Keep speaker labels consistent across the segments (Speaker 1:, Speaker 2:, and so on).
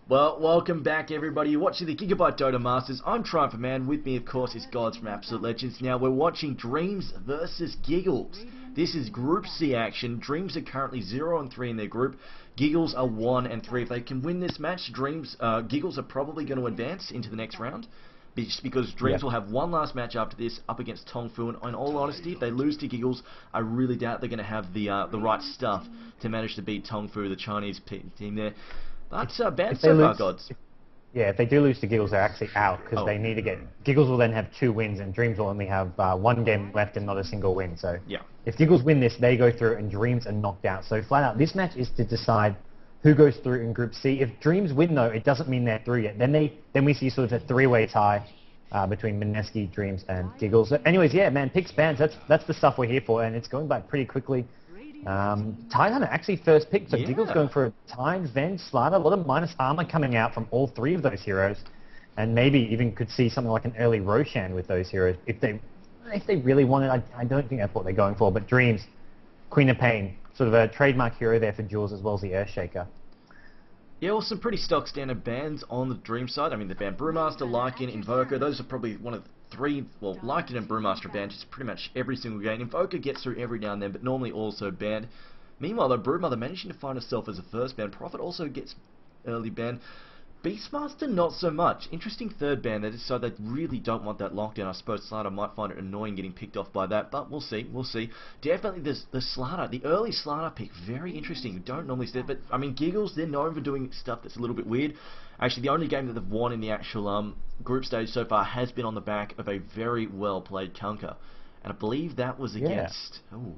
Speaker 1: Well, welcome back everybody. You're watching the Gigabyte Dota Masters. I'm Triumph Man. With me, of course, is Gods from Absolute Legends. Now, we're watching Dreamz versus Giggles. This is Group C action. Dreamz are currently 0-3 in their group. Giggles are 1-3. If they can win this match, Giggles are probably going to advance into the next round. Just because Dreamz will have one last match after this up against Tongfu, and in all honesty, if they lose to Giggles, I really doubt they're going to have the right stuff to manage to beat Tongfu, the Chinese team there. But bad so far, Gods.
Speaker 2: Yeah, if they do lose to Giggles, they're actually out because they need to get... Giggles will then have 2 wins and Dreamz will only have 1 game left and not a single win. So if Giggles win this, they go through and Dreamz are knocked out. So flat out, this match is to decide who goes through in Group C. If Dreamz win, though, it doesn't mean they're through yet. Then we see sort of a 3-way tie between Mineski, Dreamz, and Giggles. So anyways, yeah, man, picks bans. That's the stuff we're here for, and it's going by pretty quickly. Tidehunter actually first pick, so Giggles going for Tide, Ven, Slaughter, a lot of minus armor coming out from all 3 of those heroes, and maybe even could see something like an early Roshan with those heroes if they really want it. I don't think that's what they're going for, but Dreamz, Queen of Pain, sort of a trademark hero there for Jules as well as the Earthshaker.
Speaker 1: Yeah, well, some pretty stock standard bans on the Dream side. I mean, the ban Brewmaster, Lycan, Invoker, those are probably one of the 3, well, Lycan and Brewmaster banned just pretty much every single game. Invoker gets through every now and then, but normally also banned. Meanwhile, though, Brewmother managing to find herself as a first ban. Prophet also gets early ban. Beastmaster, not so much. Interesting third ban. They decide they really don't want that lockdown. I suppose Slaughter might find it annoying getting picked off by that, but we'll see, we'll see. Definitely the Slaughter, the early Slaughter pick, very interesting. You don't normally see it, but I mean, Giggles, they're known for doing stuff that's a little bit weird. Actually, the only game that they've won in the actual group stage so far has been on the back of a very well played Kunker, and I believe that was against. Oh.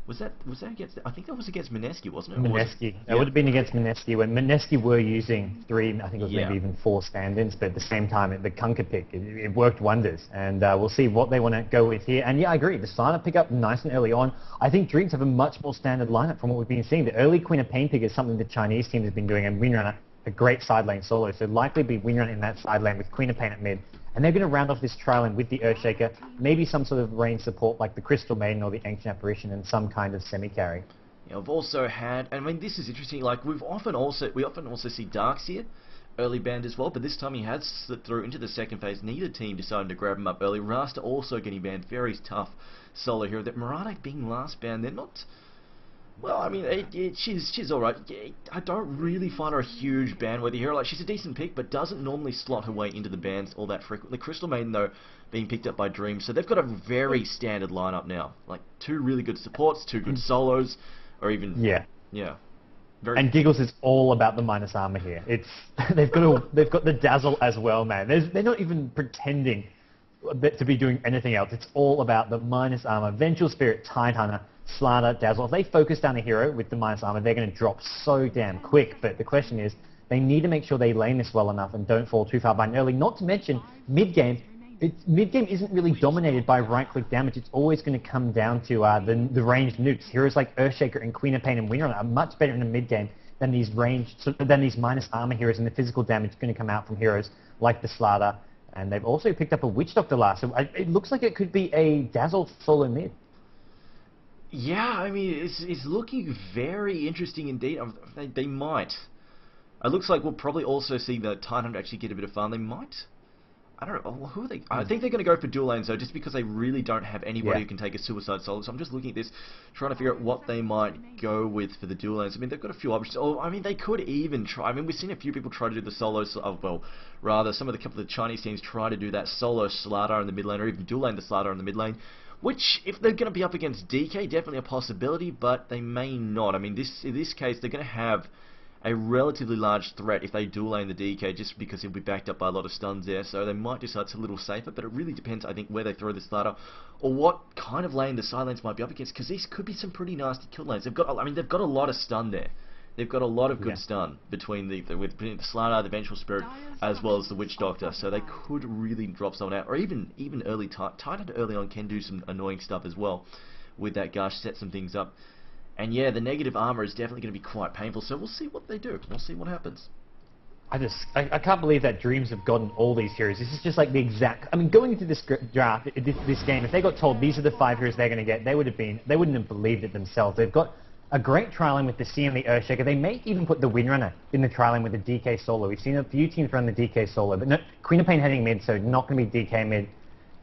Speaker 1: Was that against... I think that was against Mineski, wasn't it?
Speaker 2: Mineski. It would have been against Mineski when Mineski were using 3, I think it was maybe even 4 stand-ins, but at the same time, the Kunker pick, it worked wonders. And we'll see what they want to go with here. And yeah, I agree. The Slaughter pick up nice and early on. I think Dreamz have a much more standard lineup from what we've been seeing. The early Queen of Pain pick is something the Chinese team has been doing, and Windrunner, a great side lane solo. So likely be Windrunner in that side lane with Queen of Pain at mid. And they're going to round off this trial in with the Earthshaker, maybe some sort of range support like the Crystal Maiden or the Ancient Apparition and some kind of semi-carry.
Speaker 1: Yeah, I've also had, and I mean this is interesting, like we often also see Darkseer early banned as well, but this time he has slipped through into the second phase. Neither team decided to grab him up early. Rasta also getting banned, very tough solo hero. That Murata being last banned, they're not... Well, I mean, she's alright. I don't really find her a huge ban-worthy hero. Like, she's a decent pick, but doesn't normally slot her way into the bans all that frequently. Crystal Maiden, though, being picked up by Dreamz. So they've got a very standard lineup now. Like, 2 really good supports, 2 good solos, or even... Yeah.
Speaker 2: And Giggles is all about the minus armor here. It's they've got the dazzle as well, man. They're not even pretending to be doing anything else. It's all about the minus armor. Vengeful Spirit, Tidehunter, Slaughter, Dazzle. If they focus down a hero with the minus armor, they're going to drop so damn quick. But the question is, they need to make sure they lane this well enough and don't fall too far behind early. Not to mention, mid-game isn't really dominated by right-click damage. It's always going to come down to the ranged nukes. Heroes like Earthshaker and Queen of Pain and Windrunner are much better in the mid-game than these minus armor heroes, and the physical damage is going to come out from heroes like the Slaughter. And they've also picked up a Witch Doctor last, so it looks like it could be a Dazzle solo mid.
Speaker 1: Yeah, I mean, it's looking very interesting indeed. They might. It looks like we'll probably also see the Tidehunter actually get a bit of fun. They might. I don't know. Who are they? I think they're going to go for dual lanes, though, just because they really don't have anybody who can take a suicide solo. So I'm just looking at this, trying to figure out what they might go with for the dual lanes. I mean, they've got a few options. Oh, I mean, they could even try. I mean, we've seen a few people try to do the solos. Well, rather, some of the couple of the Chinese teams try to do that solo Slaughter in the mid lane, or even dual lane the Slaughter in the mid lane. Which, if they're going to be up against DK, definitely a possibility, but they may not. I mean, in this case, they're going to have a relatively large threat if they dual lane the DK, just because he'll be backed up by a lot of stuns there, so they might decide it's a little safer, but it really depends, I think, where they throw this ladder, or what kind of lane the side lanes might be up against, because these could be some pretty nasty kill lanes. They've got a lot of stun there. They've got a lot of good stun between the Slaughter, the Vengeful Spirit, as well as the Witch Doctor, so they could really drop someone out, or even early Tidehunter early on can do some annoying stuff as well with that gush, set some things up. And yeah, the negative armor is definitely going to be quite painful, so we'll see what they do. We'll see what happens.
Speaker 2: I can't believe that Dreamz have gotten all these heroes. This is just like the exact... I mean, going into this draft, this game, if they got told these are the 5 heroes they're going to get, they wouldn't have believed it themselves. They've got a great trial in with the C and the Earthshaker. They may even put the Windrunner in the trial in with the DK solo. We've seen a few teams run the DK solo, but no, Queen of Pain heading mid, so not going to be DK mid.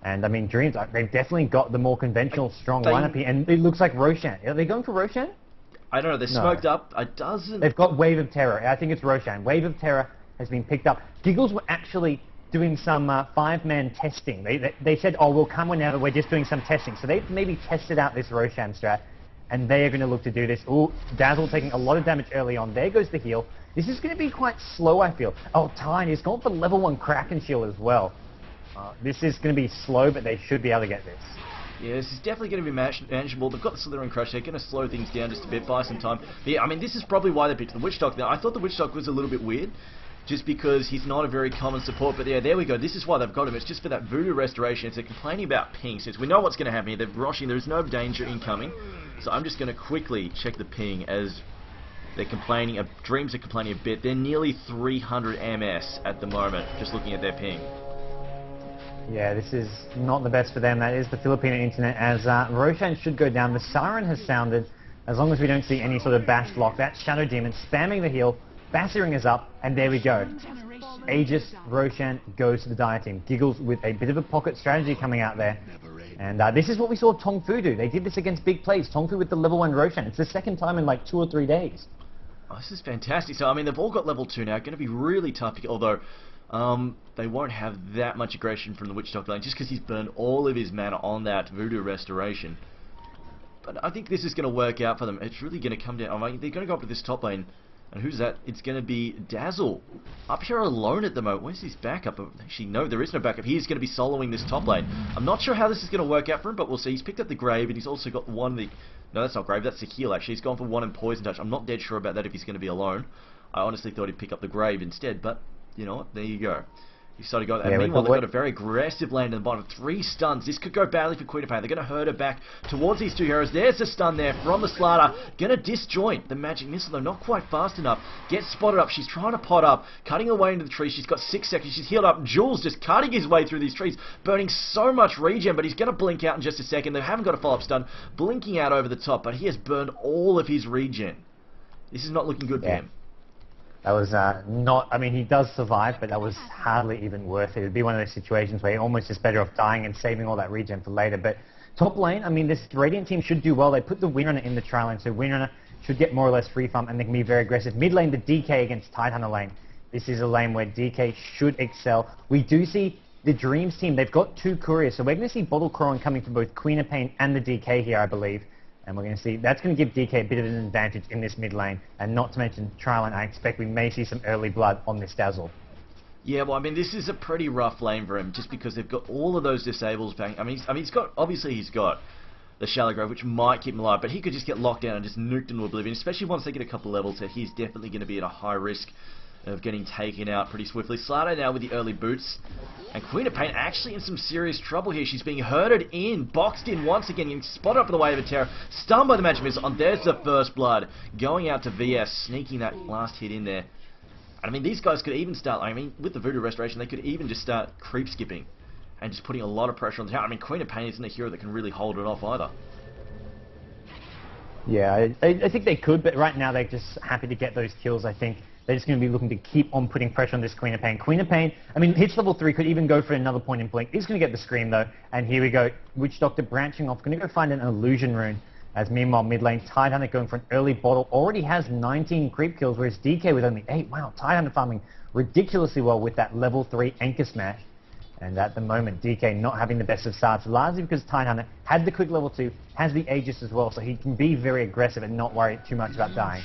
Speaker 2: And I mean, Dreamz, they've definitely got the more conventional, strong lineup here, and it looks like Roshan. Are they going for Roshan?
Speaker 1: I don't know, they're smoked up. It doesn't...
Speaker 2: They've got Wave of Terror. I think it's Roshan. Wave of Terror has been picked up. Giggles were actually doing some 5-man testing. They said, oh, we'll come whenever, we're just doing some testing. So they've maybe tested out this Roshan strat, and they are going to look to do this. Ooh, Dazzle taking a lot of damage early on. There goes the heal. This is going to be quite slow, I feel. Oh, Tyne is going for level 1 Kraken shield as well. This is going to be slow, but they should be able to get this.
Speaker 1: Yeah, this is definitely going to be manageable. They've got the Slither and Crush. They're going to slow things down just a bit, buy some time. But yeah, I mean, this is probably why they picked the Witch Doctor. Now, I thought the Witch Doctor was a little bit weird, just because he's not a very common support. But yeah, there we go. This is why they've got him. It's just for that Voodoo Restoration. It's they're complaining about ping. Since we know what's going to happen here, they're rushing. There is no danger incoming. So I'm just going to quickly check the ping as they're complaining. Dreamz are complaining a bit. They're nearly 300 MS at the moment, just looking at their ping.
Speaker 2: Yeah, this is not the best for them. That is the Filipino internet, as Roshan should go down. The siren has sounded. As long as we don't see any sort of bash block, that Shadow Demon spamming the heal. Bassering is up, and there we go. Aegis Roshan goes to the Dire team. Giggles with a bit of a pocket strategy coming out there. And this is what we saw Tong Fu do. They did this against big plays. Tong Fu with the level 1 Roshan. It's the second time in like 2 or 3 days.
Speaker 1: Oh, this is fantastic. So, I mean, they've all got level 2 now. Going to be really tough, although they won't have that much aggression from the Witch Doctor lane, just because he's burned all of his mana on that Voodoo Restoration. But I think this is going to work out for them. It's really going to come down. I mean, they're going to go up to this top lane. And who's that? It's going to be Dazzle. Up here alone at the moment. Where's his backup? Actually, no, there is no backup. He's going to be soloing this top lane. I'm not sure how this is going to work out for him, but we'll see. He's picked up the Grave, and he's also got one... No, that's not Grave. That's the heal, actually. He's gone for one in Poison Touch. I'm not dead sure about that if he's going to be alone. I honestly thought he'd pick up the Grave instead, but you know what? There you go. He started going. And meanwhile, they've got a very aggressive lane in the bottom. 3 stuns. This could go badly for Queen of Pain. They're going to herd her back towards these 2 heroes. There's the stun there from the Slider. Going to disjoint the Magic Missile, though. Not quite fast enough. Gets spotted up. She's trying to pot up. Cutting her way into the tree. She's got 6 seconds. She's healed up. Jules just cutting his way through these trees. Burning so much regen, but he's going to blink out in just a second. They haven't got a follow-up stun. Blinking out over the top, but he has burned all of his regen. This is not looking good for him.
Speaker 2: That was not... I mean, he does survive, but that was hardly even worth it. It would be one of those situations where he almost is better off dying and saving all that regen for later. But top lane, I mean, this Radiant team should do well. They put the Windrunner in the trial lane, so Windrunner should get more or less free farm, and they can be very aggressive. Mid lane, the DK against Tidehunter lane. This is a lane where DK should excel. We do see the Dreamz team. They've got 2 couriers, so we're going to see Bottle Crone coming for both Queen of Pain and the DK here, I believe. And we're going to see, that's going to give DK a bit of an advantage in this mid lane. And not to mention, trial lane, I expect we may see some early blood on this Dazzle.
Speaker 1: Yeah, well, I mean, this is a pretty rough lane for him, just because they've got all of those disables bang. I mean, he's got the Shallow Grave, which might keep him alive, but he could just get locked down and just nuked into oblivion, especially once they get a couple of levels there. He's definitely going to be at a high risk of getting taken out pretty swiftly. Slider now with the early boots. And Queen of Pain actually in some serious trouble here. She's being herded in, boxed in once again, getting spotted up with the Wave of Terror, stunned by the Magic Missile, and there's the first blood. Going out to VS, sneaking that last hit in there. And I mean, these guys could even start, I mean, with the Voodoo Restoration, they could even just start creep skipping and just putting a lot of pressure on the tower. I mean, Queen of Pain isn't a hero that can really hold it off either.
Speaker 2: Yeah, I think they could, but right now they're just happy to get those kills, I think. They're just going to be looking to keep on putting pressure on this Queen of Pain. Queen of Pain, I mean, hits level 3, could even go for another point in blink. He's going to get the Scream, though. And here we go. Witch Doctor branching off. Going to go find an Illusion Rune. As meanwhile, mid lane, Tidehunter going for an early bottle. Already has 19 creep kills, whereas DK with only 8. Wow, Tidehunter farming ridiculously well with that level 3 Anchor Smash. And at the moment, DK not having the best of starts, largely because Tidehunter had the quick level 2, has the Aegis as well, so he can be very aggressive and not worry too much about dying.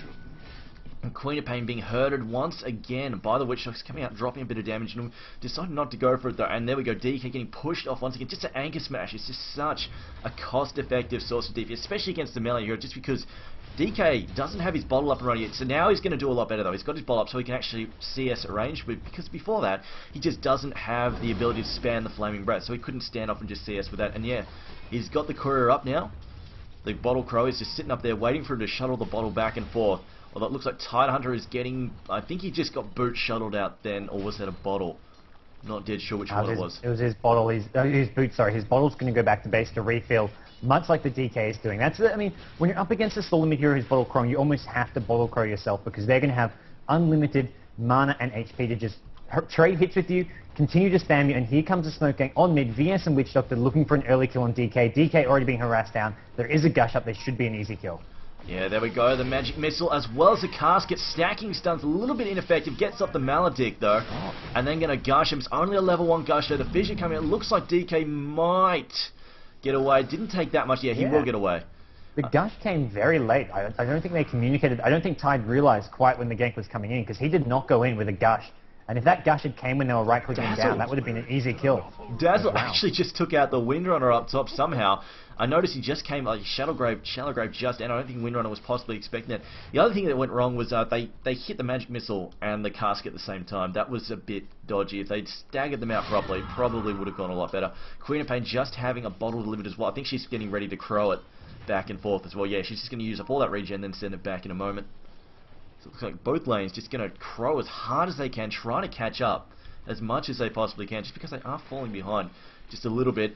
Speaker 1: And Queen of Pain being herded once again by the Witch Doctor, coming out, dropping a bit of damage, and decided not to go for it though. And there we go, DK getting pushed off once again. Just an Anchor Smash is just such a cost-effective source of DP, especially against the melee hero, just because DK doesn't have his bottle up and running yet. So now he's going to do a lot better though. He's got his bottle up so he can actually CS at range, because before that, he just doesn't have the ability to spam the Flaming Breath, so he couldn't stand off and just CS with that. And yeah, he's got the courier up now. The Bottle Crow is just sitting up there waiting for him to shuttle the bottle back and forth. Although it looks like Tidehunter is getting... I think he just got boot shuttled out then, or was that a bottle? Not dead sure which one it was.
Speaker 2: It was his bottle. His boot. Sorry, his bottle's going to go back to base to refill, much like the DK is doing. I mean, when you're up against a solo mid hero who's bottle crowing, you almost have to bottle crow yourself because they're going to have unlimited mana and HP to just trade hits with you, continue to spam you, and here comes a smoke gang on mid. VS and Witch Doctor looking for an early kill on DK. DK already being harassed down. There is a gush up. There should be an easy kill.
Speaker 1: Yeah, there we go. The magic missile as well as the casket. Stacking stuns a little bit ineffective. Gets up the Maledict though. And then going to gush him. It's only a level 1 gush though. The fissure coming out. Looks like DK might get away. Didn't take that much. Yeah, he will get away.
Speaker 2: The gush came very late. I don't think they communicated. I don't think Tide realized quite when the gank was coming in because he did not go in with a gush. And if that gush had came when they were right-clicking down, that would have been an easy kill.
Speaker 1: Dazzle actually just took out the Windrunner up top somehow. I noticed he just came, like, Shadowgrave just, and I don't think Windrunner was possibly expecting that. The other thing that went wrong was they hit the Magic Missile and the casket at the same time. That was a bit dodgy. If they'd staggered them out properly, it probably would have gone a lot better. Queen of Pain just having a bottle delivered as well. I think she's getting ready to crow it back and forth as well. Yeah, she's just going to use up all that regen, then send it back in a moment. So it looks like both lanes just going to crow as hard as they can, trying to catch up as much as they possibly can, just because they are falling behind just a little bit.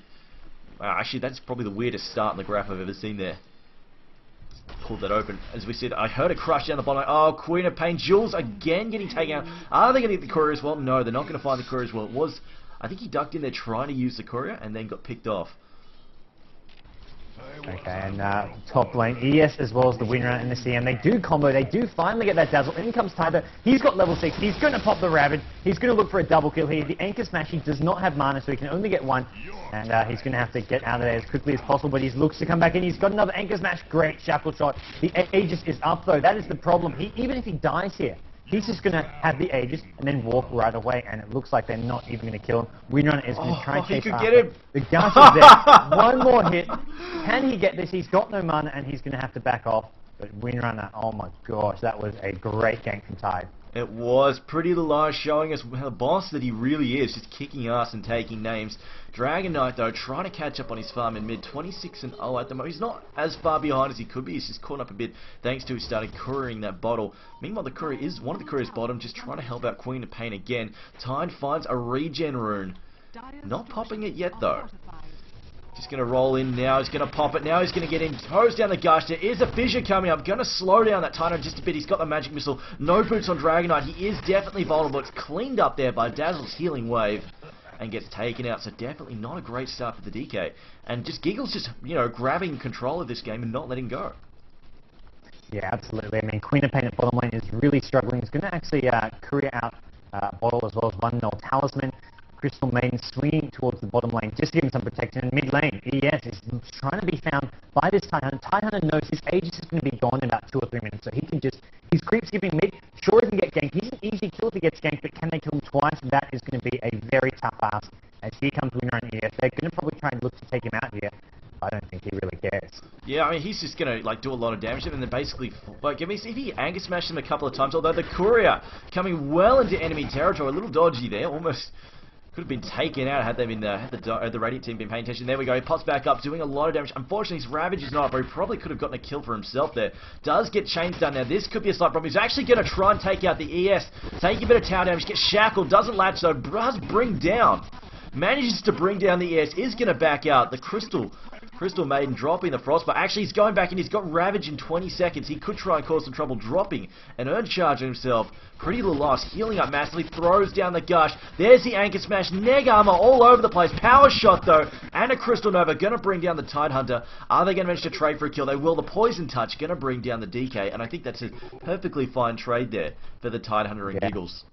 Speaker 1: Wow, actually, that's probably the weirdest start in the graph I've ever seen there. Just pulled that open. As we said, I heard a crush down the bottom. Oh, Queen of Pain. Jules again getting taken out. Are they going to get the courier as well? No, they're not going to find the courier as well. It was, I think he ducked in there trying to use the courier and then got picked off.
Speaker 2: Okay, and top lane, ES as well as the winner in the CM. They do combo, they do finally get that Dazzle. In comes Tiber. He's got level 6. He's going to pop the Ravage. He's going to look for a double kill here. The Anchor Smash, he does not have mana, so he can only get one. And he's going to have to get out of there as quickly as possible, but he looks to come back in. He's got another Anchor Smash. Great Shackle Shot. The Aegis is up, though. That is the problem. Even if he dies here, he's just going to have the Aegis and then walk right away, and it looks like they're not even going to kill him. Windrunner is going to try and chase after.
Speaker 1: Get him.
Speaker 2: The Gush is there. One more hit. Can he get this? He's got no mana, and he's going to have to back off. But Windrunner, oh my gosh, that was a great gank from Tide.
Speaker 1: It was pretty large, showing us the boss that he really is, just kicking ass and taking names. Dragon Knight, though, trying to catch up on his farm in mid, 26-0 at the moment. He's not as far behind as he could be. He's just caught up a bit thanks to his started couriering that bottle. Meanwhile, the courier is one of the couriers bottom, just trying to help out Queen of Pain again. Tide finds a regen rune. Not popping it yet, though. Just going to roll in now. He's going to pop it. Now he's going to get in. Toes down the gush. There is a fissure coming up. Going to slow down that Titan just a bit. He's got the magic missile. No boots on Dragon Knight. He is definitely vulnerable. It's cleaned up there by Dazzle's healing wave and gets taken out. So definitely not a great start for the DK. And just Giggles just, you know, grabbing control of this game and not letting go.
Speaker 2: Yeah, absolutely. I mean, Queen of Pain at bottom lane is really struggling. He's going to actually courier out Bottle as well as one null Talisman. Crystal Maiden swinging towards the bottom lane, just to give him some protection. And mid lane, ES is trying to be found by this Tidehunter. Tidehunter knows his Aegis is going to be gone in about 2 or 3 minutes, so he can just, his creep skipping mid, sure he can get ganked. He's an easy kill if he gets ganked, but can they kill him twice? That is going to be a very tough ask. As here comes Winner and ES, they're going to probably try and look to take him out here. I don't think he really cares.
Speaker 1: Yeah, I mean, he's just going to like do a lot of damage to him and then basically, like, I mean, if he Anchor smashed him a couple of times, although the courier coming well into enemy territory, a little dodgy there, almost could have been taken out had they been had the Radiant team been paying attention. There we go. He pops back up, doing a lot of damage. Unfortunately, his Ravage is not up, but he probably could have gotten a kill for himself there. Does get chains done now. This could be a slight problem. He's actually going to try and take out the ES. Take a bit of tower damage. Gets shackled. Doesn't latch though. Does bring down. Manages to bring down the ES. Is going to back out the Crystal Maiden, dropping the Frostbite. Actually, he's going back in. He's got Ravage in 20 seconds. He could try and cause some trouble, dropping an Urn Charge on himself. Pretty little loss. Healing up massively. Throws down the Gush. There's the Anchor Smash. Neg Armor all over the place. Power Shot, though. And a Crystal Nova. Going to bring down the Tidehunter. Are they going to manage to trade for a kill? They will. The Poison Touch going to bring down the DK. And I think that's a perfectly fine trade there for the Tidehunter and Giggles.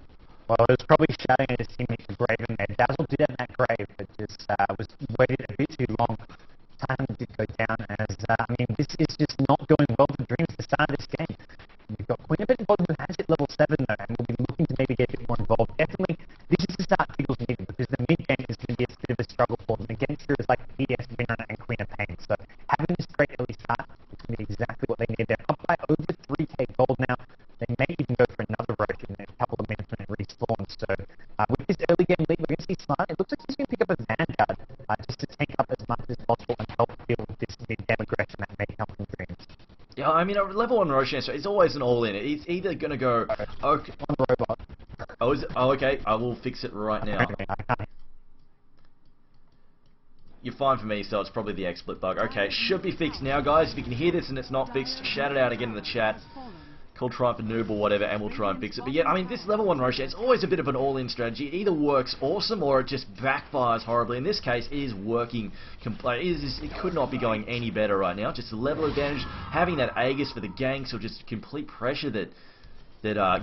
Speaker 2: Well, it was probably shouting at his teammate to grave him there. Dazzle did have that grave, but just was waited a bit too long. Time did go down as, I mean, this is just not going well for Dreamz at the start of this game. You've got Queen of Pain bottom who has hit level 7 though, and will be looking to maybe get a bit more involved. Definitely, this is the start Giggles needed, because the mid game is going to be a bit of a struggle for them against heroes like ES, Winrunner, and Queen of Pain. So having this great early start is going to be exactly what they need. They're up by over 3k gold now. They may even go for another Roshan in a couple of minutes when it respawns. So with this early game lead, we're going to see Smart. It looks like he's going to pick up a Vanguard just to tank up as much as possible and help build this mid-game aggression that may come from Dreamz.
Speaker 1: Yeah, I mean, a level 1 Roshan, so it's always an all-in. It's either going to go... Okay.
Speaker 2: On the robot.
Speaker 1: Oh, is it? Oh, okay. I will fix it right now. You're fine for me, so it's probably the XSplit bug. Okay, it should be fixed now, guys. If you can hear this and it's not fixed, shout it out again in the chat. Call try for noob or whatever, and we'll try and fix it. But yeah, I mean, this level 1 Roshan, it's always a bit of an all-in strategy. It either works awesome or it just backfires horribly. In this case, it is working. It could not be going any better right now. Just a level advantage, having that Aegis for the ganks, or just complete pressure that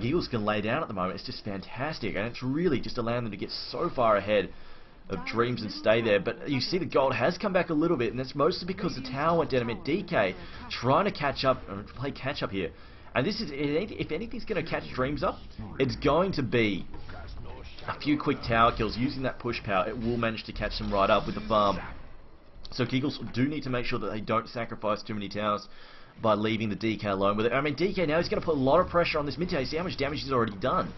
Speaker 1: Giggles can lay down at the moment. It's just fantastic, and it's really just allowing them to get so far ahead of Dreamz and stay there. But you see the gold has come back a little bit, and that's mostly because the tower went down. I mean, DK trying to catch up, play catch up here. And this is, if anything's going to catch Dreamz up, it's going to be a few quick tower kills. Using that push power, it will manage to catch them right up with the farm. So Giggles do need to make sure that they don't sacrifice too many towers by leaving the DK alone with it. I mean, DK now is going to put a lot of pressure on this mid tower. You see how much damage he's already done.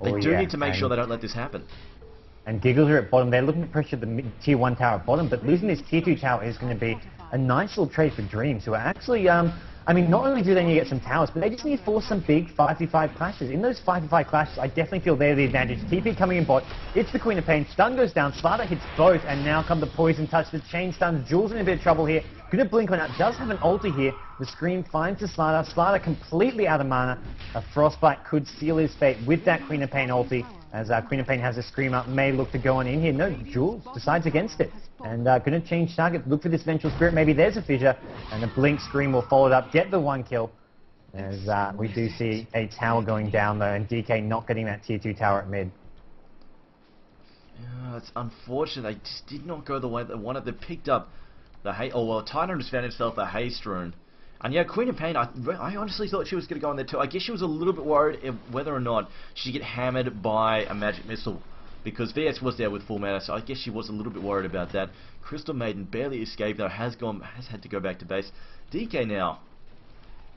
Speaker 1: They do need to make sure they don't let this happen.
Speaker 2: And Giggles are at bottom. They're looking to pressure the tier 1 tower at bottom, but losing this tier 2 tower is going to be a nice little trade for Dreamz, who are actually, I mean, not only do they need to get some towers, but they just need to force some big 5v5 clashes. In those 5v5 clashes, I definitely feel they're the advantage. TP coming in bot, it's the Queen of Pain, stun goes down, Slider hits both, and now come the poison touch, the chain stuns. Jules in a bit of trouble here. Gonna blink on out, does have an ulti here. The scream finds the Slider. Slider completely out of mana. A Frostbite could seal his fate with that Queen of Pain ulti. As Queen of Pain has a scream up, may look to go on in here. No, Jules decides against it. And going to change target, look for this Vengeful Spirit. Maybe there's a fissure. And a blink scream will follow it up, get the 1 kill. As we do see a tower going down though, and DK not getting that tier 2 tower at mid.
Speaker 1: Yeah, it's unfortunate. They just did not go the way they wanted. They picked up the hay. Oh well, Titan just found himself a haste rune. And yeah, Queen of Pain, I honestly thought she was going to go in there too. I guess she was a little bit worried whether or not she'd get hammered by a magic missile, because VS was there with full mana, so I guess she was a little bit worried about that. Crystal Maiden barely escaped though, has had to go back to base. DK now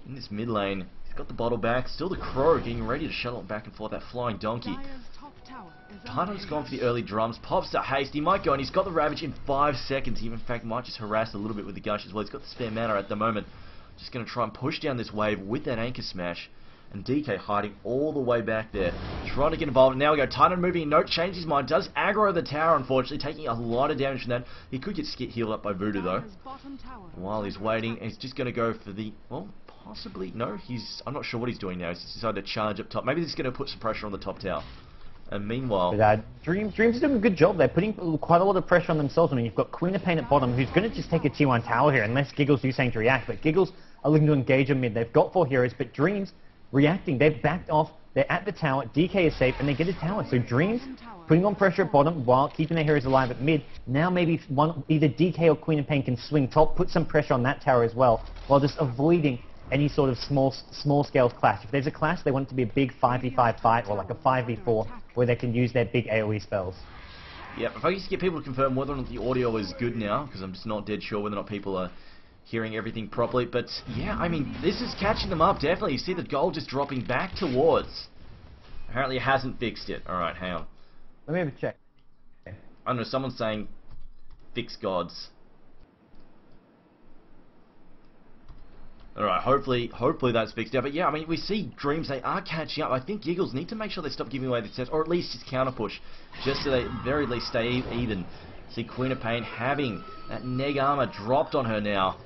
Speaker 1: in this mid lane, he's got the bottle back, still the Crow getting ready to shuttle it back and forth, that flying donkey. Titan's gone for the early drums, pops the haste, he might go, and he's got the Ravage in 5 seconds. He in fact might just harass a little bit with the Gush as well. He's got the spare mana at the moment. Just going to try and push down this wave with that Anchor Smash. And DK hiding all the way back there, trying to get involved. And now we go, Titan moving, no, changes his mind, does aggro the tower unfortunately, taking a lot of damage from that. He could get healed up by Voodoo though. While he's waiting, he's just going to go for the, well, possibly, no, I'm not sure what he's doing now. He's decided to charge up top. Maybe he's going to put some pressure on the top tower. And meanwhile,
Speaker 2: Dreamz are doing a good job. They're putting quite a lot of pressure on themselves. I mean, you've got Queen of Pain at bottom, who's going to just take a tier 1 tower here, unless Giggles do something to react. But Giggles are looking to engage on mid. They've got 4 heroes, but Dreamz reacting. They've backed off. They're at the tower. DK is safe, and they get a tower. So Dreamz putting on pressure at bottom while keeping their heroes alive at mid. Now maybe either DK or Queen of Pain can swing top, put some pressure on that tower as well, while just avoiding any sort of small scale clash. If there's a clash, they want it to be a big 5v5 fight, or like a 5v4, where they can use their big AoE spells.
Speaker 1: Yeah, if I can just get people to confirm whether or not the audio is good now, because I'm just not dead sure whether or not people are hearing everything properly. But yeah, I mean, this is catching them up, definitely. You see the gold just dropping back towards. Apparently it hasn't fixed it. Alright, hang on.
Speaker 2: Let me have a check.
Speaker 1: I don't know, someone's saying fix gods. Alright, hopefully that's fixed out. But yeah, I mean, we see Dreamz, they are catching up. I think Giggles need to make sure they stop giving away the sets, or at least just counter push, just so they at very least stay even. See Queen of Pain having that neg armor dropped on her now.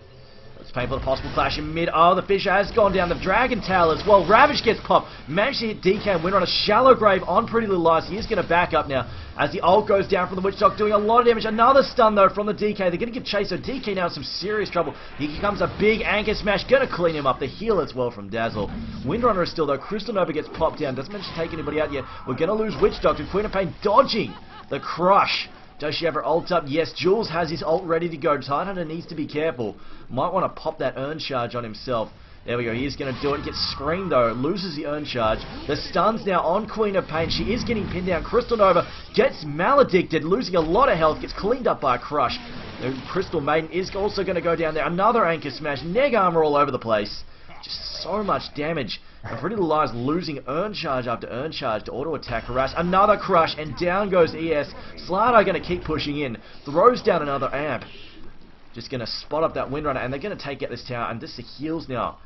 Speaker 1: It's painful, the possible clash in mid. Oh, the Fissure has gone down. The Dragon Tail as well. Ravage gets popped. Managed to hit DK and Winter on a shallow grave on Pretty Little Lies. He is going to back up now as the ult goes down from the Witch Doctor, doing a lot of damage. Another stun though from the DK. They're going to give chase, so DK now in some serious trouble. Here comes a big Anchor Smash. Going to clean him up. The heal as well from Dazzle. Windrunner is still though. Crystal Nova gets popped down. Doesn't manage to take anybody out yet. We're going to lose Witch Doctor. Queen of Pain dodging the crush. Does she have her ult up? Yes, Jules has his ult ready to go. Tidehunter needs to be careful. Might want to pop that Urn Charge on himself. There we go, he is going to do it. Gets screamed though, loses the Urn Charge. The stun's now on Queen of Pain. She is getting pinned down. Crystal Nova gets maledicted, losing a lot of health. Gets cleaned up by a crush. The Crystal Maiden is also going to go down there. Another Anchor Smash. Neg armor all over the place. Just so much damage. And Pretty Little Lies losing Urn Charge after Urn Charge to auto-attack harass. Another crush, and down goes ES. Slido going to keep pushing in. Throws down another amp. Just going to spot up that Windrunner, and they're going to take out this tower. And this the heals now.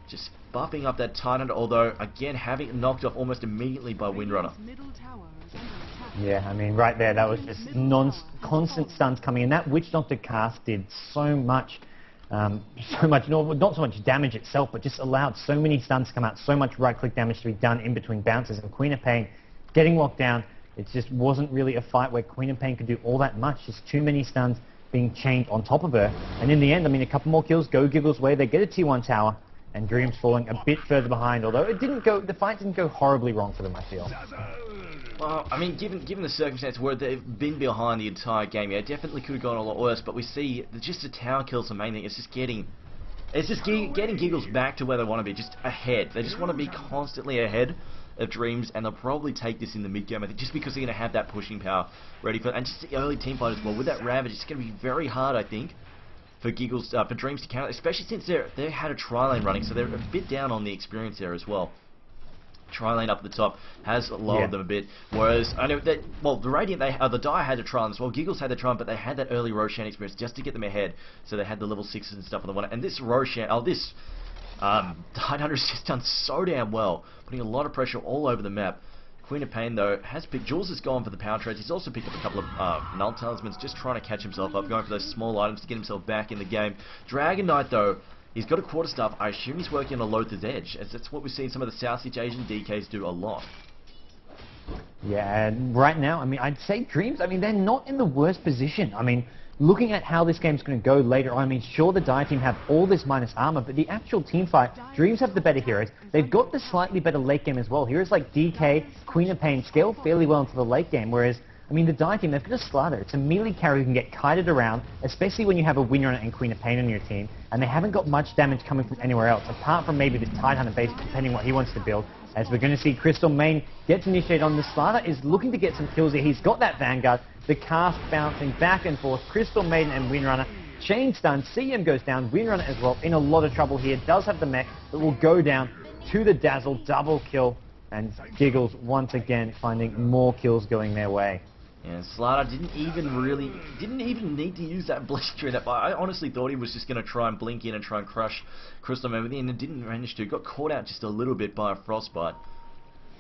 Speaker 1: Just buffing up that Titan, although, again, having it knocked off almost immediately by Windrunner.
Speaker 2: Yeah, I mean, right there, that was just constant stuns coming in. That Witch Doctor cast did so much, not so much damage itself, but just allowed so many stuns to come out, so much right-click damage to be done in between bounces, and Queen of Pain getting locked down. It just wasn't really a fight where Queen of Pain could do all that much, just too many stuns being chained on top of her. And in the end, I mean, a couple more kills go Giggles' way, they get a T1 tower, and Dreamz falling a bit further behind, although the fight didn't go horribly wrong for them, I feel.
Speaker 1: Well, I mean, given the circumstance where they've been behind the entire game, yeah, it definitely could have gone a lot worse, but we see that just the tower kills the main thing. It's just getting Giggles back to where they want to be, just ahead. They just want to be constantly ahead of Dreamz, and they'll probably take this in the mid game, I think, just because they're going to have that pushing power ready for it. And just the early team fight as well. With that Ravage, it's going to be very hard, I think, for Giggles, for Dreamz to counter, especially since they had a tri-lane running, so they're a bit down on the experience there as well. Tri-lane up at the top has lowered them a bit, whereas I know that, well, the Radiant, the Dire had a tri-lane as well, Giggles had the tri-lane, but they had that early Roshan experience just to get them ahead, so they had the level 6s and stuff on the one, and this Roshan, this 900's just done so damn well, putting a lot of pressure all over the map. Queen of Pain, though, has picked, Jules has gone for the power trades, he's also picked up a couple of null talismans, just trying to catch himself up, going for those small items to get himself back in the game. Dragon Knight, though, he's got a quarterstaff. I assume he's working on a Lothar's Edge, as that's what we've seen some of the Southeast Asian DKs do a lot.
Speaker 2: Yeah, and right now, I mean, I'd say Dreamz, I mean, they're not in the worst position. I mean, looking at how this game's going to go later on, I mean, sure, the Dire team have all this minus armor, but the actual team fight, Dreamz have the better heroes. They've got the slightly better late game as well. Heroes like DK, Queen of Pain scale fairly well into the late game, whereas, I mean, the Dire team, they've got a Slider. It's a melee carry who can get kited around, especially when you have a Windrunner and Queen of Pain on your team, and they haven't got much damage coming from anywhere else, apart from maybe the Tidehunter base, depending what he wants to build. As we're going to see Crystal Main gets initiated on the Slider, is looking to get some kills here. He's got that Vanguard, the cast bouncing back and forth. Crystal Maiden and Windrunner chain stun. CM goes down. Windrunner as well in a lot of trouble here. Does have the mech, but will go down to the Dazzle. Double kill. And Giggles once again finding more kills going their way.
Speaker 1: Yeah, Slider didn't even need to use that blink during that fight. I honestly thought he was just going to try and blink in and try and crush Crystal Maiden, and it didn't manage to. Got caught out just a little bit by a Frostbite.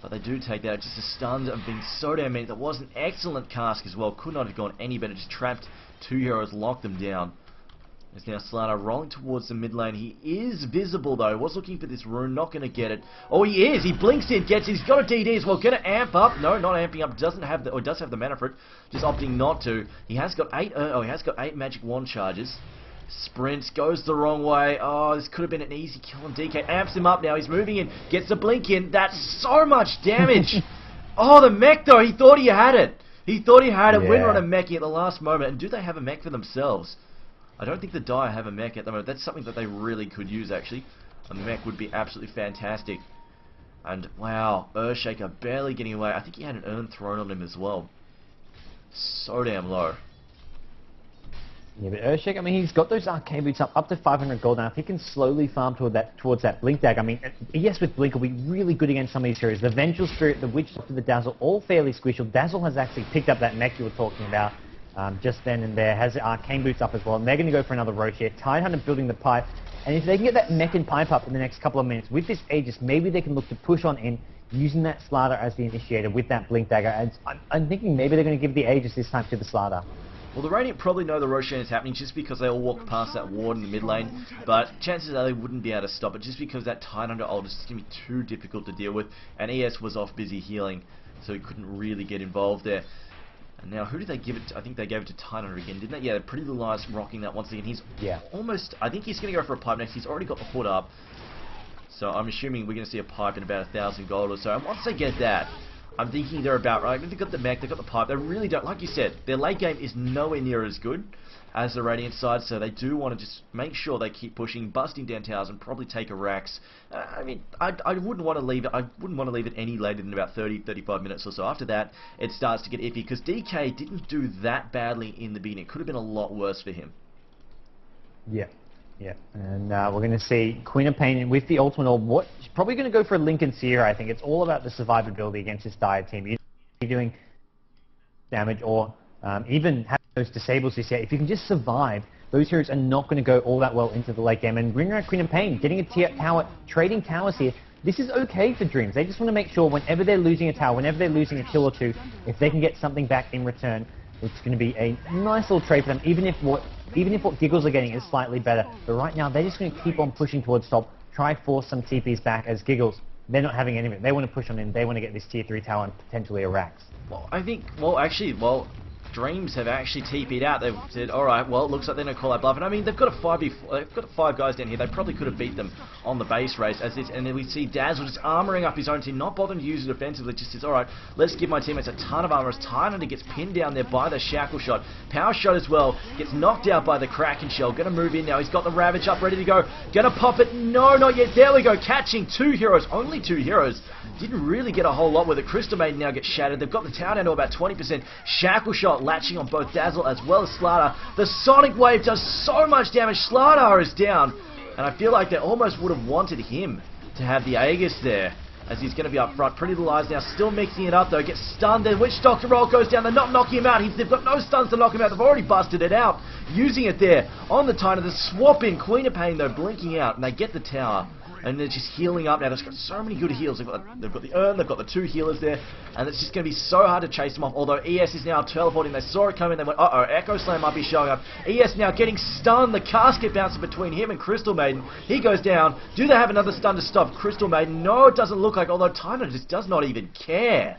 Speaker 1: But they do take that. Just the stuns have been so damn many. That was an excellent cask as well. Could not have gone any better. Just trapped two heroes, locked them down. There's now Slider rolling towards the mid lane. He is visible though. Was looking for this rune. Not going to get it. Oh, he is. He blinks in. Gets it. He's got a DD as well. Going to amp up. No, not amping up. Doesn't have the, or does have the mana for it. Just opting not to. He has got 8 magic wand charges. Sprints, goes the wrong way. Oh, this could have been an easy kill on DK. Amps him up now. He's moving in. Gets the blink in. That's so much damage. Oh, the mech though. He thought he had it. He thought he had it. Yeah. Windrunner meching at the last moment. And do they have a mech for themselves? I don't think the Dire have a mech at the moment. That's something that they really could use, actually. A mech would be absolutely fantastic. And, wow, Earthshaker barely getting away. I think he had an urn thrown on him as well. So damn low.
Speaker 2: Yeah, but Earthshaker, I mean, he's got those arcane boots up to 500 gold now. If he can slowly farm towards that Blink Dagger, I mean, yes, with Blink will be really good against some of these heroes. The Vengeful Spirit, the Witch Doctor, the Dazzle, all fairly squished. Dazzle has actually picked up that mech you were talking about. Just then and there, has the arcane boots up as well, and they're going to go for another roach here. Tidehunter building the pipe, and if they can get that mech and pipe up in the next couple of minutes with this Aegis, maybe they can look to push on in, using that Slider as the initiator with that Blink Dagger, and I'm thinking maybe they're going to give the Aegis this time to the Slider.
Speaker 1: Well, the Radiant probably know the Roshan is happening just because they all walk past that ward in the mid lane, but chances are they wouldn't be able to stop it just because that Tidehunter ult is just going to be too difficult to deal with, and ES was off busy healing, so he couldn't really get involved there. And now, who did they give it to? I think they gave it to Tidehunter again, didn't they? Yeah, Pretty Little Eyes rocking that once again. He's almost, I think he's going to go for a pipe next. He's already got the hood up. So I'm assuming we're going to see a pipe in about 1,000 gold or so. And once they get that, I'm thinking they're about right. They've got the mech, they've got the pipe. They really don't, like you said, their late game is nowhere near as good as the Radiant side, so they do want to just make sure they keep pushing, busting down towers, and probably take a Rax. I mean, I wouldn't want to leave it. I wouldn't want to leave it any later than about 30-35 minutes or so. After that, it starts to get iffy because DK didn't do that badly in the beginning. It could have been a lot worse for him. Yeah.
Speaker 2: Yeah, and we're going to see Queen of Pain with the ultimate orb. She's probably going to go for a Lincoln Seer, I think. It's all about the survivability against this Dire team. You're doing damage or even have those disables this year. If you can just survive those heroes are not going to go all that well into the late game. And bring around Queen and Pain, getting a tower, trading towers here. This is okay for Dreamz. They just want to make sure whenever they're losing a tower, whenever they're losing a kill or two, if they can get something back in return, it's going to be a nice little trade for them, even if what Giggles are getting is slightly better. But right now, they're just going to keep on pushing towards top, try force some TPs back as Giggles. They're not having any of it. They want to push on in. They want to get this tier 3 tower and potentially a Rax.
Speaker 1: Well, I think, Dreamz have actually TP'd out. They've said, alright, well, it looks like they're going to call that bluff. And I mean, they've got they've got 5 guys down here. They probably could have beat them on the base race as this. And then we see Dazzle just armoring up his own team, not bothering to use it offensively. Just says, alright, let's give my teammates a ton of armor. As Tynander gets pinned down there by the Shackle Shot. Power Shot as well. Gets knocked out by the Kraken Shell. Going to move in now. He's got the Ravage up, ready to go. Going to pop it. No, not yet. There we go. Catching 2 heroes. Only 2 heroes. Didn't really get a whole lot with it. Crystal Maiden now gets shattered. They've got the tower down to about 20%. Shackle Shot latching on both Dazzle as well as Slardar. The Sonic Wave does so much damage. Slardar is down. And I feel like they almost would have wanted him to have the Aegis there, as he's going to be up front. Pretty Little Eyes now still mixing it up though. Gets stunned. The Witch Doctor roll goes down. They're not knocking him out. They've got no stuns to knock him out. They've already busted it out. Using it there on the Tyner. The swap in. Queen of Pain though blinking out. And they get the tower. And they're just healing up now. They've got so many good heals. They've got the Urn, they've got the 2 healers there, and it's just going to be so hard to chase them off. Although ES is now teleporting. They saw it coming. They went, uh-oh, Echo Slam might be showing up. ES now getting stunned. The casket bouncing between him and Crystal Maiden. He goes down. Do they have another stun to stop Crystal Maiden? No, it doesn't look like. Although Tyner just does not even care.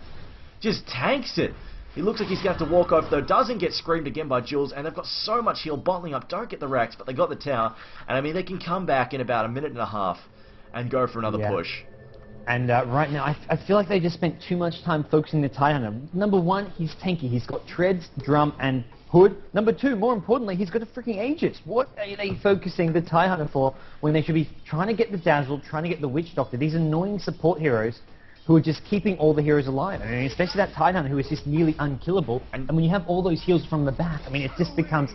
Speaker 1: Just tanks it. He looks like he's going to have to walk off, though. Doesn't get screamed again by Jules, and they've got so much heal bottling up. Don't get the racks, but they got the tower. And I mean, they can come back in about a minute and a half and go for another push.
Speaker 2: And right now, I feel like they just spent too much time focusing the Tyner. Number 1, he's tanky. He's got Treads, Drum, and Hood. Number 2, more importantly, he's got a freaking Aegis. What are they focusing the Tyner for when they should be trying to get the Dazzle, trying to get the Witch Doctor? These annoying support heroes who are just keeping all the heroes alive. I mean, especially that Tyner who is just nearly unkillable. And when you have all those heals from the back, I mean, it just becomes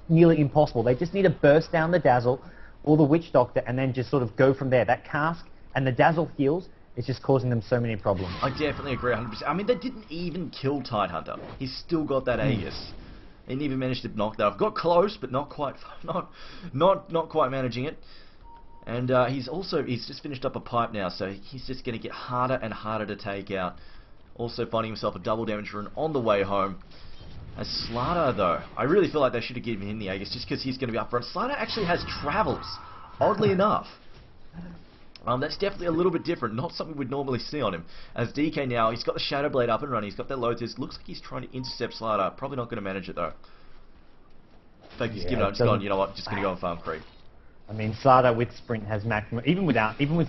Speaker 2: nearly impossible. They just need to burst down the Dazzle or the Witch Doctor, and then just sort of go from there. That cask and the Dazzle heals is just causing them so many problems.
Speaker 1: I definitely agree 100%. I mean, they didn't even kill Tidehunter. He's still got that Aegis. He didn't even manage to knock that off. Got close, but not quite managing it. And he's just finished up a pipe now, so he's just going to get harder and harder to take out. Also finding himself a double damage rune on the way home. As Slardar, though, I really feel like they should have given him the Aegis just because he's going to be up front. Slardar actually has travels, oddly enough. That's definitely a little bit different, not something we'd normally see on him. As DK now, he's got the Shadow Blade up and running, he's got that loads. It looks like he's trying to intercept Slardar. Probably not going to manage it, though. In fact, he's given up, just gone, you know what, just going to go and farm creep.
Speaker 2: I mean, Slardar with sprint has maximum, even with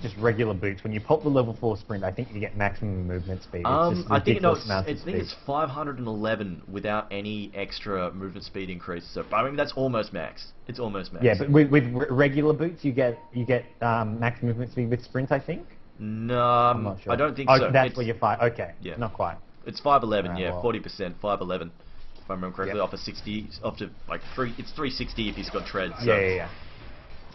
Speaker 2: just regular boots, when you pop the level 4 sprint, I think you get maximum movement speed. It's
Speaker 1: I think it's 511 without any extra movement speed increase. So I mean, that's almost max. It's almost max.
Speaker 2: Yeah, but with regular boots, you get max movement speed with sprint, I think.
Speaker 1: No,
Speaker 2: I'm not sure.
Speaker 1: I don't think so.
Speaker 2: That's where you're okay. Yeah, not quite.
Speaker 1: It's 511. Yeah, 40%, 511. If I remember correctly, off of 60, off to like it's 360 if he's got treads. So.
Speaker 2: Yeah.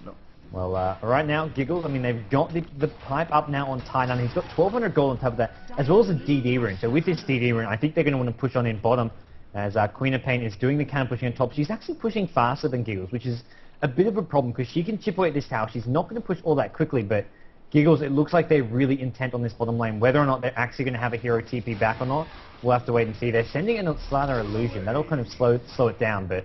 Speaker 2: No. Well, right now, Giggles, I mean, they've got the pipe up now on Tynan. He's got 1,200 gold on top of that, as well as a DD rune. So with this DD rune, I think they're going to want to push on in bottom, as Queen of Pain is doing the counter pushing on top. She's actually pushing faster than Giggles, which is a bit of a problem, because she can chip away at this tower. She's not going to push all that quickly, but Giggles, it looks like they're really intent on this bottom lane. Whether or not they're actually going to have a hero TP back or not, we'll have to wait and see. They're sending in a Slardar illusion. That'll kind of slow it down, but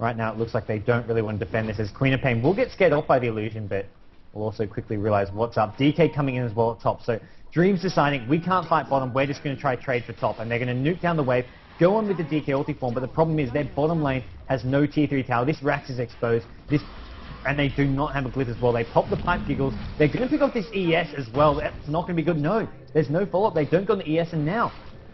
Speaker 2: right now it looks like they don't really want to defend this, as Queen of Pain will get scared off by the illusion, but we'll also quickly realize what's up. DK coming in as well at top. So Dreamz deciding, we can't fight bottom, we're just going to try trade for top, and they're going to nuke down the wave, go on with the DK ulti form, but the problem is their bottom lane has no tier 3 tower. This Rax is exposed. And they do not have a glyph as well. They pop the pipe Giggles. They're going to pick up this ES as well. That's not going to be good. No, there's no follow-up. They don't go on the ES, and now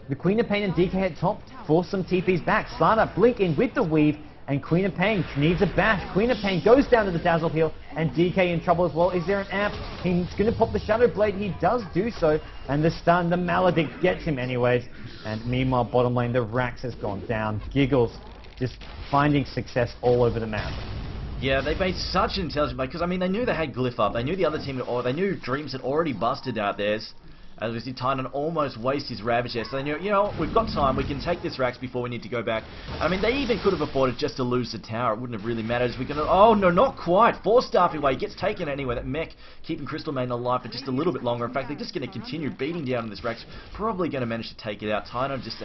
Speaker 2: the Queen of Pain and DK at top force some TPs back. Slardar blink in with the weave, and Queen of Pain needs a bash. Queen of Pain goes down to the Dazzle heal, and DK in trouble as well. Is there an amp? He's going to pop the Shadow Blade. He does do so, and the stun, the Maledict gets him anyways. And meanwhile, bottom lane, the Rax has gone down. Giggles just finding success all over the map.
Speaker 1: Yeah, they made such an intelligent play, because I mean, they knew they had glyph up. They knew the other team, or they knew Dreamz had already busted out theirs. As we see Titan almost waste his Ravage there. So they knew, you know, we've got time. We can take this Rax before we need to go back. I mean, they even could have afforded just to lose the tower. It wouldn't have really mattered. We can. Oh, no, not quite. 4-staffing away. He gets taken anyway. That mech keeping Crystal Maiden alive for just a little bit longer. In fact, they're just going to continue beating down on this Rax. Probably going to manage to take it out. Titan just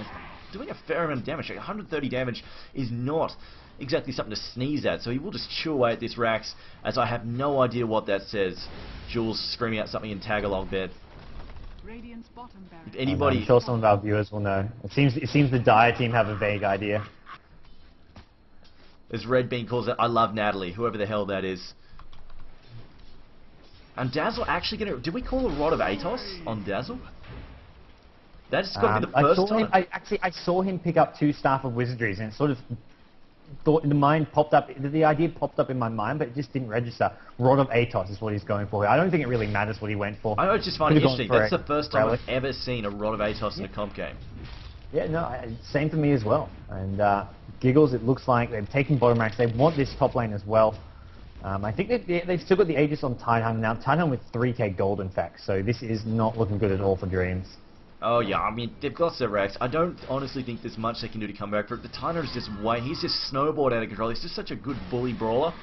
Speaker 1: doing a fair amount of damage. 130 damage is not exactly something to sneeze at, so he will just chew away at this Rax, as I have no idea what that says. Jules screaming out something in tag-along there. If anybody...
Speaker 2: I'm sure some of our viewers will know. It seems the Dire team have a vague idea.
Speaker 1: As Red Bean calls it, I love Natalie, whoever the hell that is. And Dazzle actually gonna... Did we call a Rod of Atos on Dazzle? That's got to be the first time.
Speaker 2: I saw him pick up 2 Staff of Wizardries, and it sort of thought the mind popped up. The idea popped up in my mind, but it just didn't register. Rod of Atos is what he's going for. I don't think it really matters what he went for.
Speaker 1: I just find it interesting. That's the first time I've ever seen a Rod of Atos in a comp game.
Speaker 2: Yeah, no, same for me as well. And Giggles, it looks like they've taken bottom ranks. They want this top lane as well. I think they've still got the Aegis on Titan now. Titan with 3k gold, in fact. So this is not looking good at all for Dreamz.
Speaker 1: Oh yeah, I mean, they've got their Rex. I don't honestly think there's much they can do to come back for it. The Titan is just way... He's just snowboard out of control. He's just such a good bully brawler.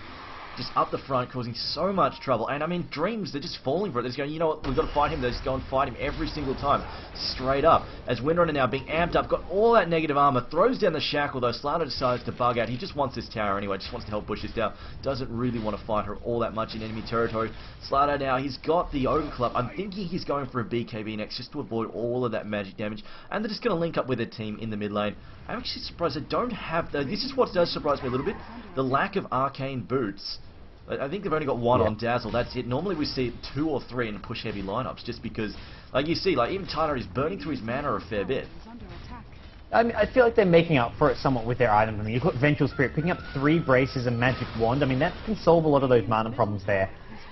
Speaker 1: Just up the front, causing so much trouble. And I mean, Dreamz, they're just falling for it. They're just going, you know what, we've got to fight him. They just go and fight him every single time. Straight up. As Windrunner now being amped up, got all that negative armor, throws down the shackle, though Slater decides to bug out. He just wants this tower anyway, just wants to help push this down. Doesn't really want to fight her all that much in enemy territory. Slater now, he's got the Ogre Club. I'm thinking he's going for a BKB next, just to avoid all of that magic damage. And they're just going to link up with their team in the mid lane. I'm actually surprised they don't have... This is what does surprise me a little bit. The lack of arcane boots. I think they've only got 1 on Dazzle, that's it. Normally we see 2 or 3 in push-heavy lineups, just because, like you see, like even Titan is burning through his mana a fair bit.
Speaker 2: I mean, I feel like they're making up for it somewhat with their items. I mean, you've got Vengeful Spirit picking up 3 braces and Magic Wand. I mean, that can solve a lot of those mana problems there.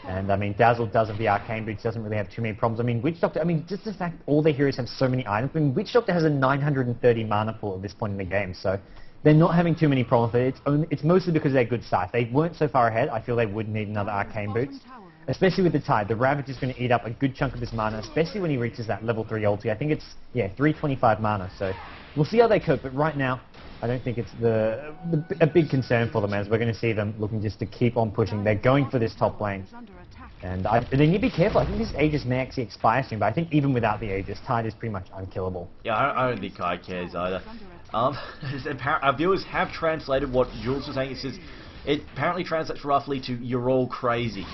Speaker 2: And I mean, Dazzle does have the Arcane Boots, doesn't really have too many problems. I mean, Witch Doctor, I mean, just the fact all their heroes have so many items. I mean, Witch Doctor has a 930 mana pool at this point in the game, so... They're not having too many problems with it. It's mostly because they're good scythe. They weren't so far ahead. I feel they would need another Arcane Boots. Especially with the Tide. The Ravage is going to eat up a good chunk of his mana, especially when he reaches that level 3 ulti. I think it's, 325 mana. So we'll see how they cope. But right now, I don't think it's a big concern for them, as we're going to see them looking just to keep on pushing. They're going for this top lane. And they need to be careful. I think this Aegis may actually expire soon, but I think even without the Aegis, Tide is pretty much unkillable.
Speaker 1: Yeah, I don't think Kai cares either. Our viewers have translated what Jules was saying. It says, it apparently translates roughly to, you're all crazy.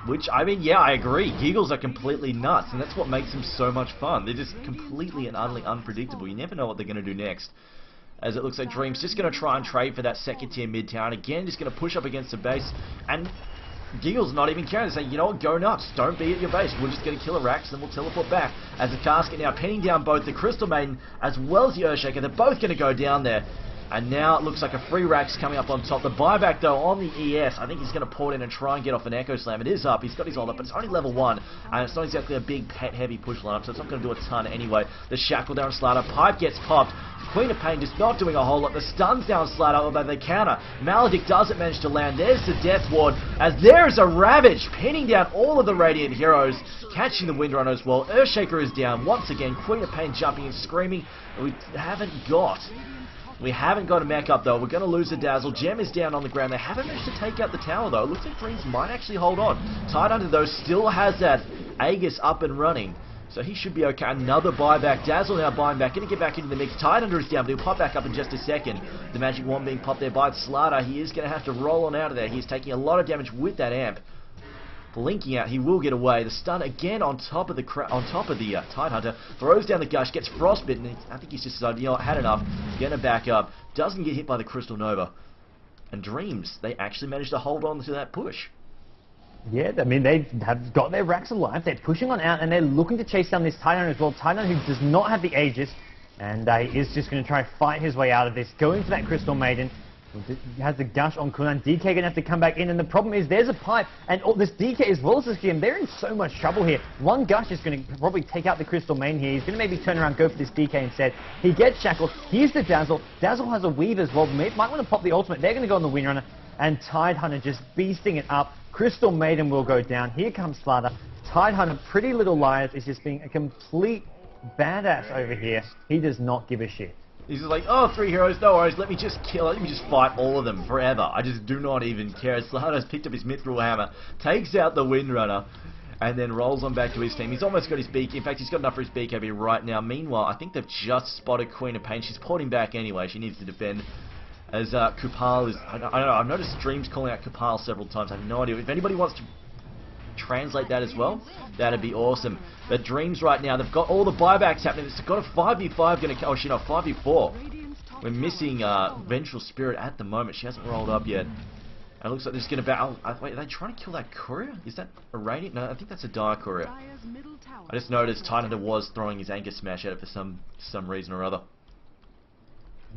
Speaker 1: Which, I mean, yeah, I agree. Giggles are completely nuts, and that's what makes them so much fun. They're just completely and utterly unpredictable. You never know what they're going to do next. As it looks like Dreamz just going to try and trade for that second tier mid tower. And again, just going to push up against the base. And Giggles not even caring. They're saying, you know what, go nuts. Don't be at your base. We're just going to kill a Rax, then we'll teleport back. As the Casket now pinning down both the Crystal Maiden as well as the Earthshaker. They're both going to go down there. And now it looks like a free Rax coming up on top. The buyback, though, on the ES. I think he's going to pour it in and try and get off an Echo Slam. It is up. He's got his ult up, but it's only level 1. And it's not exactly a big pet-heavy push lineup, so it's not going to do a ton anyway. The Shackle down Slater. Pipe gets popped. Queen of Pain just not doing a whole lot. The stuns down Slater, although they counter. Maledict doesn't manage to land. There's the Death Ward, as there's a Ravage pinning down all of the Radiant heroes, catching the Windrunner as well. Earthshaker is down once again. Queen of Pain jumping and screaming. We haven't got a mech up, though. We're going to lose the Dazzle. Gem is down on the ground. They haven't managed to take out the tower, though. It looks like Dreamz might actually hold on. Tidehunter, though, still has that Aegis up and running. So he should be okay. Another buyback. Dazzle now buying back. Going to get back into the mix. Tidehunter is down, but he'll pop back up in just a second. The Magic Wand being popped there by Slater. He is going to have to roll on out of there. He's taking a lot of damage with that amp. Blinking out, he will get away. The stun again on top of the Tidehunter. Throws down the Gush, gets frostbitten. I think he's just decided, you know what, had enough. Gonna back up. Doesn't get hit by the Crystal Nova. And Dreamz, they actually managed to hold on to that push.
Speaker 2: Yeah, I mean, they have got their Rax alive. They're pushing on out, and they're looking to chase down this Tidehunter as well. Tidehunter, who does not have the Aegis, and he is just going to try and fight his way out of this. Going for that Crystal Maiden. He has the Gush on cooldown. DK going to have to come back in, and the problem is there's a pipe, and this DK as well as this GM, they're in so much trouble here. One Gush is going to probably take out the Crystal Maiden here. He's going to maybe turn around, go for this DK instead. He gets shackled. Here's the Dazzle. Dazzle has a weave as well. Might want to pop the ultimate. They're going to go on the Windrunner, and Tidehunter just beasting it up. Crystal Maiden will go down. Here comes Slater. Tidehunter, Pretty Little Liars, is just being a complete badass over here. He does not give a shit.
Speaker 1: He's just like, oh, 3 heroes, no worries, let me just fight all of them forever. I just do not even care. Slato's picked up his mithril hammer, takes out the Windrunner, and then rolls on back to his team. He's almost got his beak. In fact, he's got enough for his beak over here right now. Meanwhile, I think they've just spotted Queen of Pain. She's porting back anyway. She needs to defend. As Kupal is... I don't know, I've noticed Dreamz calling out Kupal several times. I have no idea. If anybody wants to translate that as well, that'd be awesome. But Dreamz right now, they've got all the buybacks happening. It's got a 5v5 going to... Oh, shit, no, 5v4. We're missing Vengeful Spirit at the moment. She hasn't rolled up yet. And it looks like there's going to battle... wait, are they trying to kill that courier? Is that a radiant? No, I think that's a dire courier. I just noticed Tidehunter was throwing his Anchor Smash at it for some reason or other.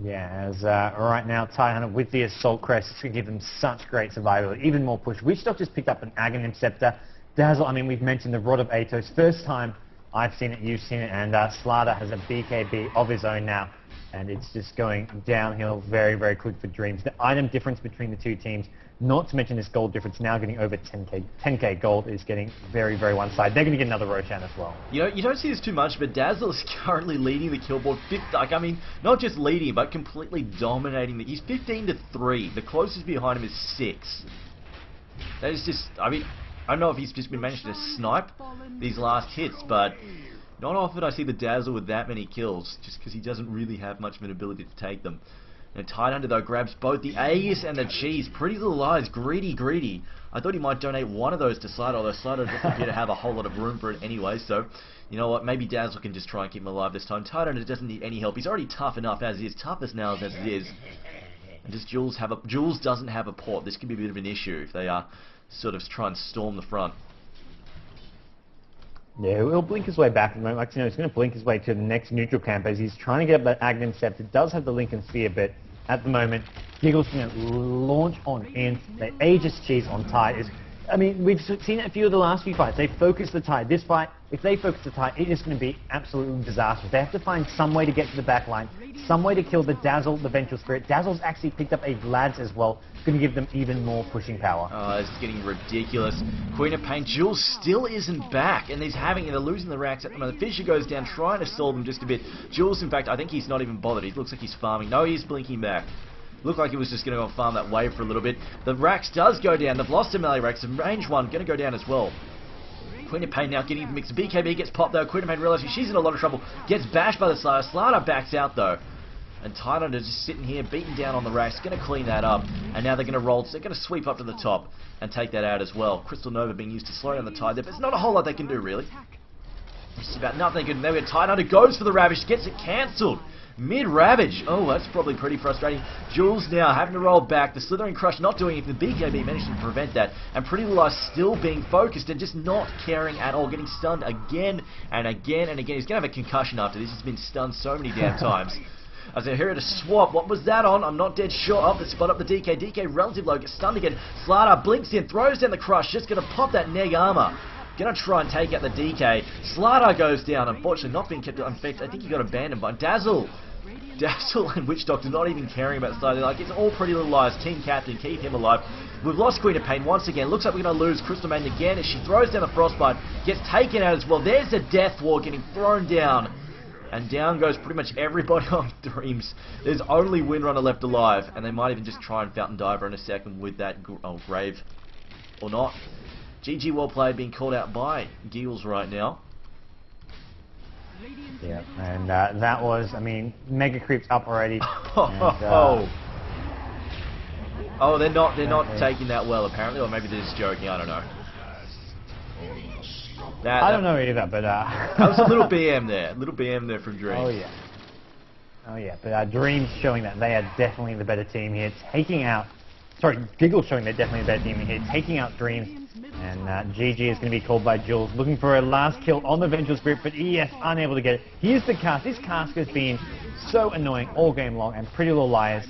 Speaker 2: Yeah, as right now, Tidehunter with the Assault Crest, it's going to give them such great survival, even more push. Witchdog just picked up an Aghanim Scepter. Dazzle, I mean, we've mentioned the Rod of Atos. First time I've seen it, you've seen it, and Slaughter has a BKB of his own now. And it's just going downhill very, very quick for Dreamz. The item difference between the two teams, not to mention this gold difference, now getting over 10k gold, is getting very, very one-sided. They're going to get another Roshan as well.
Speaker 1: You know, you don't see this too much, but Dazzle is currently leading the kill board. I mean, not just leading, but completely dominating. He's 15-3. The closest behind him is 6. That is just, I mean, I don't know if he's just been managing to snipe these last hits, but... not often I see the Dazzle with that many kills, just because he doesn't really have much of an ability to take them. And Tidehunter, though, grabs both the Aegis and the Cheese. Pretty Little Lies, greedy. I thought he might donate one of those to Slato, although Slato doesn't appear to have a whole lot of room for it anyway, so, you know what, maybe Dazzle can just try and keep him alive this time. Tidehunter doesn't need any help. He's already tough enough as he is, toughest now as it is. And just Jules doesn't have a port. This could be a bit of an issue if they sort of try and storm the front.
Speaker 2: Yeah, he'll blink his way back at the moment. Like, you know, he's going to blink his way to the next neutral camp as he's trying to get up that Aghanim Scepter. It does have the Lincoln Sphere, but at the moment, Giggles going to launch on in. The Aegis Cheese on Tide is... I mean, we've seen it a few of the last few fights. They focus the Tide. This fight, if they focus the Tide, it is going to be absolutely disastrous. They have to find some way to get to the back line, some way to kill the Dazzle, the Vengeful Spirit. Dazzle's actually picked up a Vlad's as well. It's going to give them even more pushing power.
Speaker 1: Oh, it's getting ridiculous. Queen of Pain, Jules still isn't back, and they're losing the racks at the moment. Fisher goes down, trying to stall them just a bit. Jules, in fact, I think he's not even bothered. He looks like he's farming. No, he's blinking back. Looked like he was just going to go farm that wave for a little bit. The Rax does go down. They've lost a melee Rax. The range one going to go down as well. Queen of Pain now getting the mix. BKB gets popped though. Queen of Pain realizing she's in a lot of trouble. Gets bashed by the Slayer. Slayer backs out though. And Tidehunter just sitting here, beating down on the Rax. Going to clean that up. And now they're going to roll. So they're going to sweep up to the top and take that out as well. Crystal Nova being used to slow down the Tide there. But there's not a whole lot they can do really. Just about nothing good. There we go. Tidehunter goes for the Ravage. Gets it cancelled. Mid-Ravage. Oh, that's probably pretty frustrating. Jules now having to roll back. The Slithering Crush not doing it. The BKB managed to prevent that. And Pretty Little Lies still being focused and just not caring at all. Getting stunned again and again and again. He's going to have a concussion after this. He's been stunned so many damn times. As I hear it a swap. What was that on? I'm not dead sure. Oh, they spot up the DK. DK relative low. Gets stunned again. Slater blinks in. Throws down the Crush. Just going to pop that neg armor. Going to try and take out the DK. Slater goes down. Unfortunately, not being kept on effect. I think he got abandoned by Dazzle. Dazzle and Witch Doctor not even caring about Slater. Like, it's all Pretty Little Lies. Team captain, keep him alive. We've lost Queen of Pain once again. Looks like we're going to lose Crystal Maiden again as she throws down the Frostbite. Gets taken out as well. There's the Death Ward getting thrown down. And down goes pretty much everybody on Dreamz. There's only Windrunner left alive. And they might even just try and Fountain Diver in a second with that Grave. Or not. GG well played, being called out by Giggles right now.
Speaker 2: Yeah, and that was, I mean, Mega Creep's up already.
Speaker 1: Oh, they're not taking that well apparently, or maybe they're just joking. I don't know.
Speaker 2: I don't know either, but
Speaker 1: that was a little BM there from Dreamz.
Speaker 2: Oh yeah, but Dreamz showing that they are definitely the better team here, taking out. Sorry, Giggles showing they're definitely the better team here, taking out Dreamz. And GG is going to be called by Jules, looking for a last kill on the Vengeful Spirit, but ES unable to get it. Here's the cast. This cast has been so annoying all game long, and Pretty Little Liars.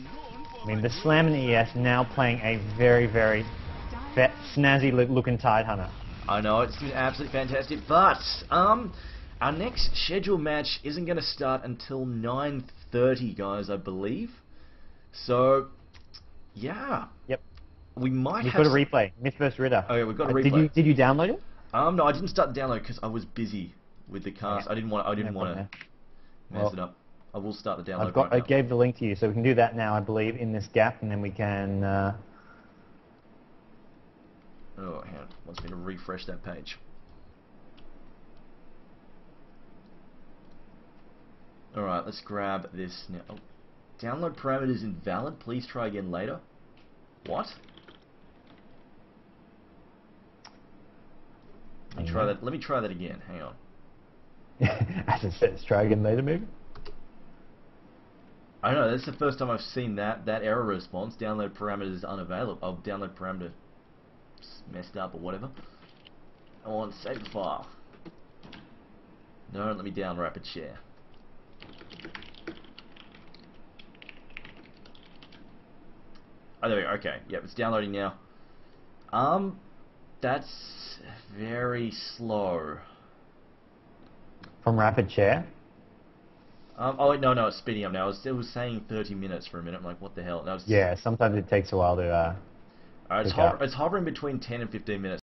Speaker 2: I mean, the Slam and ES now playing a very, very snazzy looking Tidehunter.
Speaker 1: I know, it's absolutely fantastic, but our next scheduled match isn't going to start until 9:30, guys, I believe. So, yeah.
Speaker 2: Yep.
Speaker 1: We've
Speaker 2: got a replay. Myth vs. Ritter.
Speaker 1: Oh yeah, we've got a replay.
Speaker 2: Did you download it?
Speaker 1: No, I didn't start the download because I was busy with the cast.
Speaker 2: Okay.
Speaker 1: I didn't want to mess it up. I will start the download
Speaker 2: I gave the link to you, so we can do that now, I believe, in this gap, and then we can...
Speaker 1: Oh, hang on. Wants me to refresh that page. Alright, let's grab this now. Oh, download parameters invalid. Please try again later. What? Let me try that. Let me try that again. Hang on.
Speaker 2: As it says, try again later, maybe?
Speaker 1: I don't know. That's the first time I've seen that error response. Download parameters unavailable. Oh, download parameter messed up or whatever. I want to save the file. No, let me down rapid share. Oh, there we go. Okay. Yep, it's downloading now. That's very slow.
Speaker 2: From rapid share?
Speaker 1: Oh, wait, no, it's speeding up now. It was saying 30 minutes for a minute. I'm like, what the hell? No,
Speaker 2: yeah, sometimes it takes a while to...
Speaker 1: it's hovering between 10 and 15 minutes.